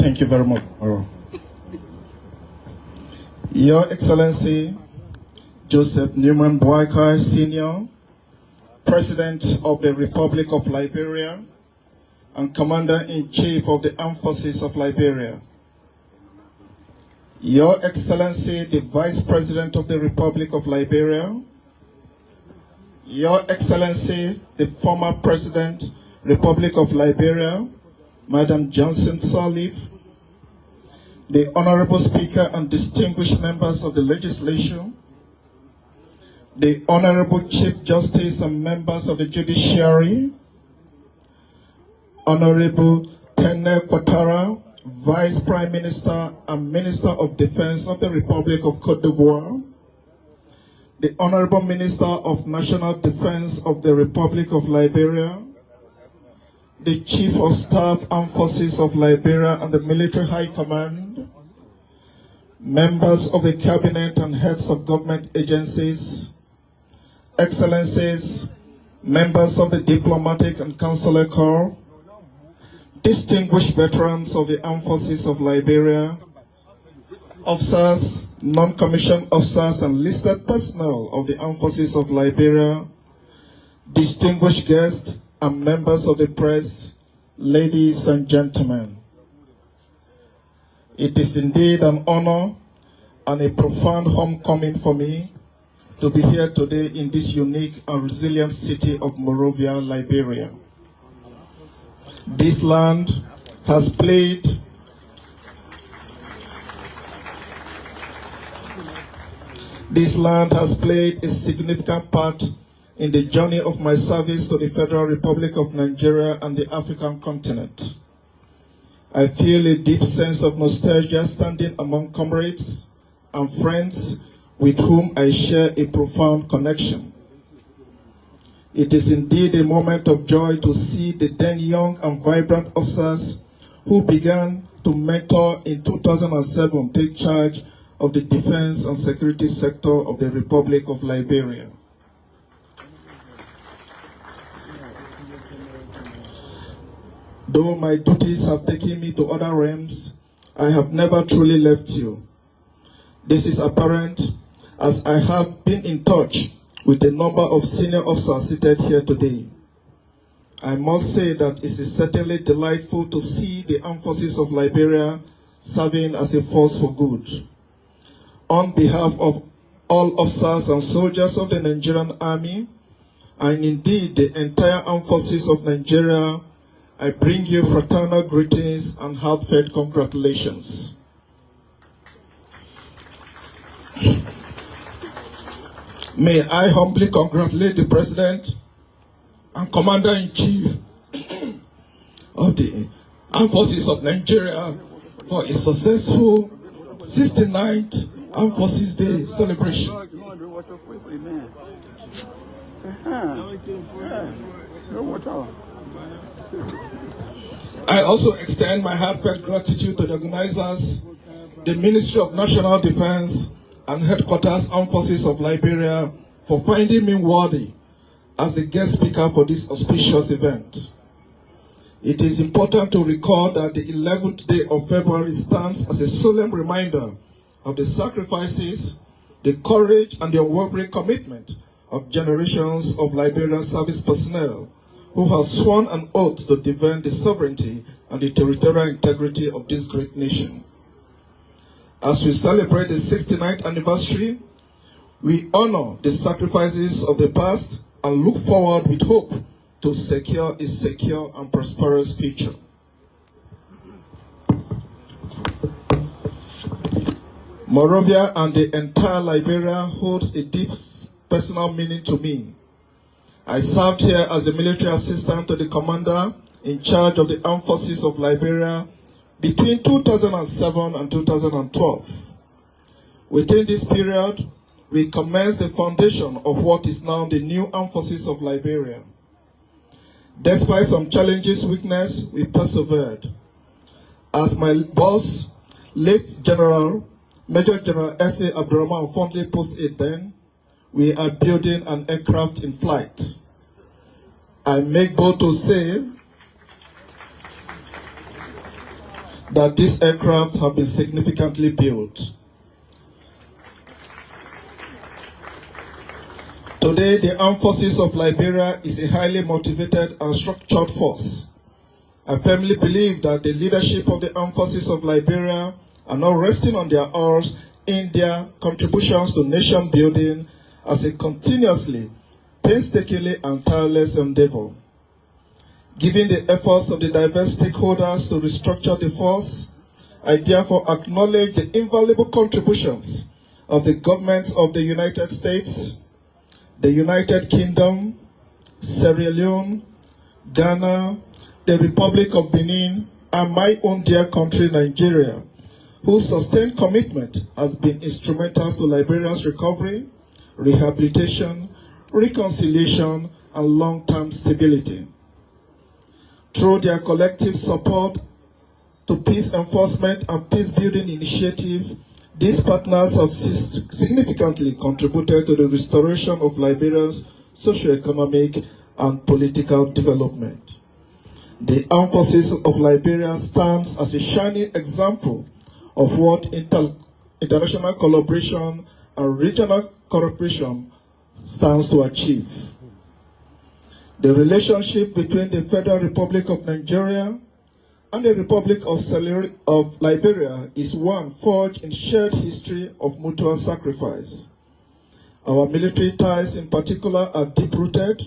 Thank you very much. Your Excellency, Joseph Newman Barclay, Sr., President of the Republic of Liberia and Commander-in-Chief of the Armed Forces of Liberia. Your Excellency, the Vice President of the Republic of Liberia. Your Excellency, the former President, Republic of Liberia, Madam Johnson Sirleaf, the Honorable Speaker and distinguished members of the legislature, the Honorable Chief Justice and members of the judiciary, Honorable Tene Ouattara, Vice Prime Minister and Minister of Defense of the Republic of Cote d'Ivoire, the Honorable Minister of National Defense of the Republic of Liberia, the Chief of Staff, Armed Forces of Liberia and the Military High Command, members of the Cabinet and heads of government agencies, Excellencies, members of the Diplomatic and Consular Corps, distinguished veterans of the Armed Forces of Liberia, officers, non-commissioned officers and listed personnel of the Armed Forces of Liberia, distinguished guests and members of the press, ladies and gentlemen. It is indeed an honor and a profound homecoming for me to be here today in this unique and resilient city of Monrovia, Liberia. This land has played a significant part in the journey of my service to the Federal Republic of Nigeria and the African continent. I feel a deep sense of nostalgia standing among comrades and friends with whom I share a profound connection. It is indeed a moment of joy to see the then young and vibrant officers who began to mentor in 2007 take charge of the defense and security sector of the Republic of Liberia. Though my duties have taken me to other realms, I have never truly left you. This is apparent as I have been in touch with a number of senior officers seated here today. I must say that it is certainly delightful to see the Armed Forces of Liberia serving as a force for good. On behalf of all officers and soldiers of the Nigerian Army, and indeed the entire Armed Forces of Nigeria, I bring you fraternal greetings and heartfelt congratulations. May I humbly congratulate the President and Commander-in-Chief of the Armed Forces of Nigeria for a successful 69th Armed Forces Day celebration. I also extend my heartfelt gratitude to the organizers, the Ministry of National Defense, and Headquarters Armed Forces of Liberia for finding me worthy as the guest speaker for this auspicious event. It is important to recall that the 11th day of February stands as a solemn reminder of the sacrifices, the courage, and the unwavering commitment of generations of Liberian service personnel who have sworn an oath to defend the sovereignty and the territorial integrity of this great nation. As we celebrate the 69th anniversary, we honor the sacrifices of the past and look forward with hope to secure a secure and prosperous future. Monrovia and the entire Liberia holds a deep personal meaning to me. I served here as the military assistant to the commander in charge of the Armed Forces of Liberia between 2007 and 2012. Within this period, we commenced the foundation of what is now the new Armed Forces of Liberia. Despite some challenges, weakness, we persevered. As my boss, late Major General S.A. Abdurrahman fondly puts it then, we are building an aircraft in flight. I make bold to say that these aircraft have been significantly built. Today, the Armed Forces of Liberia is a highly motivated and structured force. I firmly believe that the leadership of the Armed Forces of Liberia are not resting on their oars in their contributions to nation building as a continuously, painstakingly and tireless endeavor. Given the efforts of the diverse stakeholders to restructure the force, I therefore acknowledge the invaluable contributions of the governments of the United States, the United Kingdom, Sierra Leone, Ghana, the Republic of Benin, and my own dear country, Nigeria, whose sustained commitment has been instrumental to Liberia's recovery, rehabilitation, reconciliation, and long-term stability. Through their collective support to peace enforcement and peace-building initiative, these partners have significantly contributed to the restoration of Liberia's socio-economic and political development. The Armed Forces of Liberia stands as a shining example of what international collaboration and regional cooperation stands to achieve. The relationship between the Federal Republic of Nigeria and the Republic of Liberia is one forged in shared history of mutual sacrifice. Our military ties in particular are deep-rooted.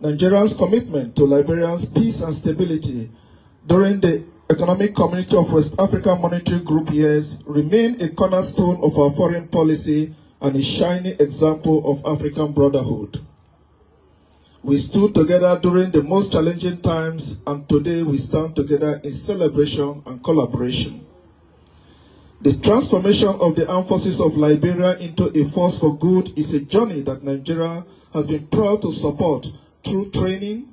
Nigeria's commitment to Liberia's peace and stability during the Economic Community of West African Monetary Group years remain a cornerstone of our foreign policy and a shining example of African brotherhood. We stood together during the most challenging times, and today we stand together in celebration and collaboration. The transformation of the Armed Forces of Liberia into a force for good is a journey that Nigeria has been proud to support through training,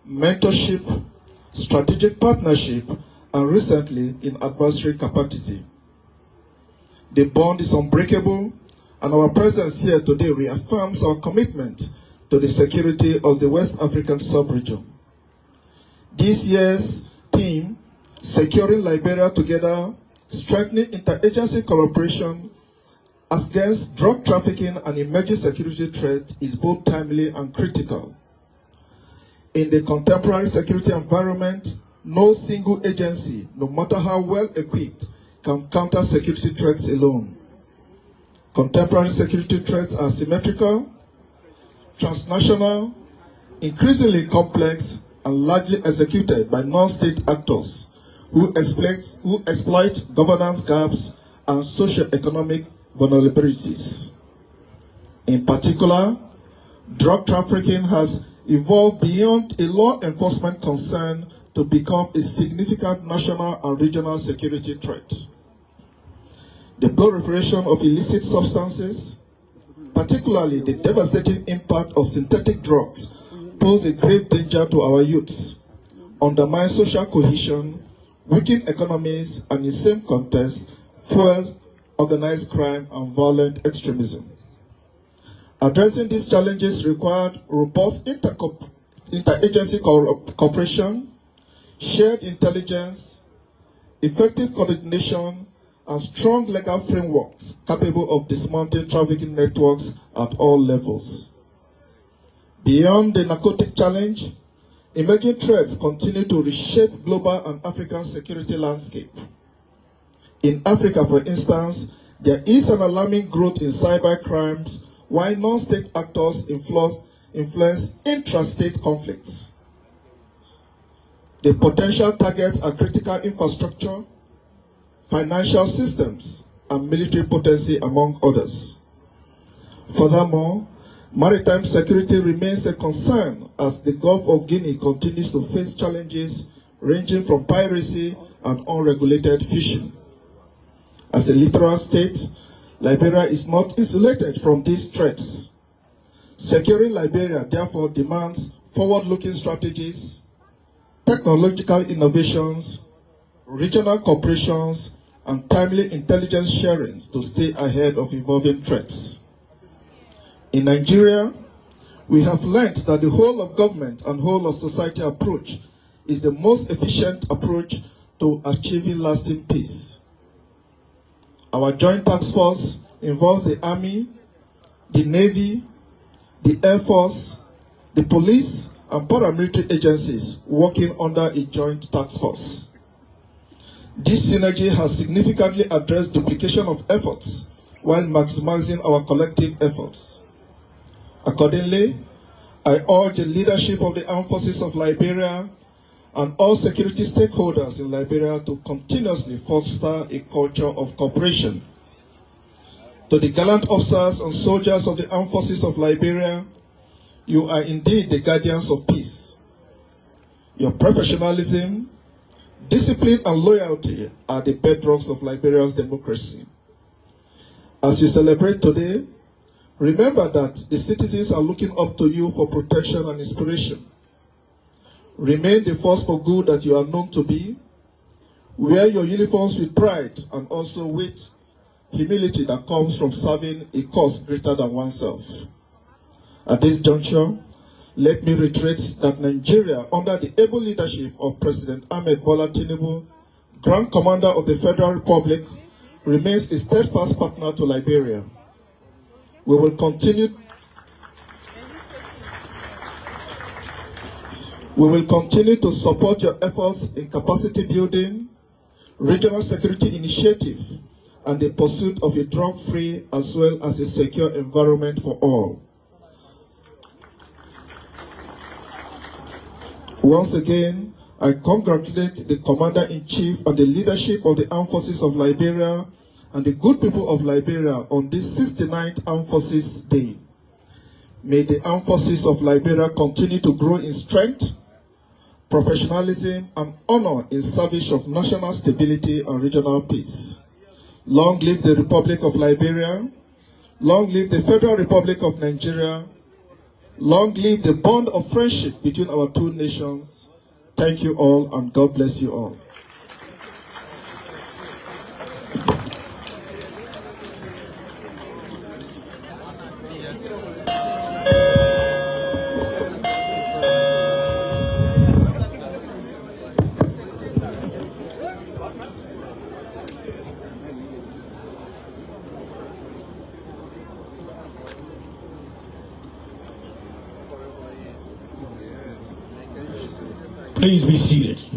mentorship, strategic partnership, and recently in advisory capacity. The bond is unbreakable, and our presence here today reaffirms our commitment to the security of the West African sub-region. This year's theme, Securing Liberia Together, Strengthening Interagency Collaboration Against Drug Trafficking and Emerging Security Threats, is both timely and critical. In the contemporary security environment, no single agency, no matter how well equipped, can counter security threats alone. Contemporary security threats are symmetrical, transnational, increasingly complex, and largely executed by non-state actors who exploit governance gaps and socio-economic vulnerabilities. In particular, drug trafficking has evolved beyond a law enforcement concern to become a significant national and regional security threat. The proliferation of illicit substances, particularly the devastating impact of synthetic drugs, pose a grave danger to our youths, undermine social cohesion, weaken economies, and in the same context, fuel organized crime and violent extremism. Addressing these challenges required robust interagency cooperation, shared intelligence, effective coordination, and strong legal frameworks capable of dismantling trafficking networks at all levels. Beyond the narcotic challenge, emerging threats continue to reshape global and African security landscape. In Africa, for instance, there is an alarming growth in cyber crimes, while non-state actors influence intrastate conflicts. The potential targets are critical infrastructure, financial systems, and military potency, among others. Furthermore, maritime security remains a concern as the Gulf of Guinea continues to face challenges ranging from piracy and unregulated fishing. As a littoral state, Liberia is not insulated from these threats. Securing Liberia therefore demands forward-looking strategies, technological innovations, regional cooperations, and timely intelligence sharing to stay ahead of evolving threats. In Nigeria, we have learned that the whole of government and whole of society approach is the most efficient approach to achieving lasting peace. Our joint task force involves the Army, the Navy, the Air Force, the police, and paramilitary agencies working under a joint task force. This synergy has significantly addressed duplication of efforts while maximizing our collective efforts. Accordingly, I urge the leadership of the Armed Forces of Liberia and all security stakeholders in Liberia to continuously foster a culture of cooperation. To the gallant officers and soldiers of the Armed Forces of Liberia, you are indeed the guardians of peace. Your professionalism, discipline, and loyalty are the bedrocks of Liberia's democracy. As you celebrate today, remember that the citizens are looking up to you for protection and inspiration. Remain the force for good that you are known to be. Wear your uniforms with pride and also with humility that comes from serving a cause greater than oneself. At this juncture, let me reiterate that Nigeria, under the able leadership of President Ahmed Bola Tinubu, Grand Commander of the Federal Republic, remains a steadfast partner to Liberia. We will continue to support your efforts in capacity building, regional security initiative, and the pursuit of a drug-free as well as a secure environment for all. Once again, I congratulate the Commander-in-Chief and the leadership of the Armed Forces of Liberia and the good people of Liberia on this 69th Armed Forces Day. May the Armed Forces of Liberia continue to grow in strength, professionalism, and honor in service of national stability and regional peace. Long live the Republic of Liberia. Long live the Federal Republic of Nigeria. Long live the bond of friendship between our two nations. Thank you all, and God bless you all. Please be seated.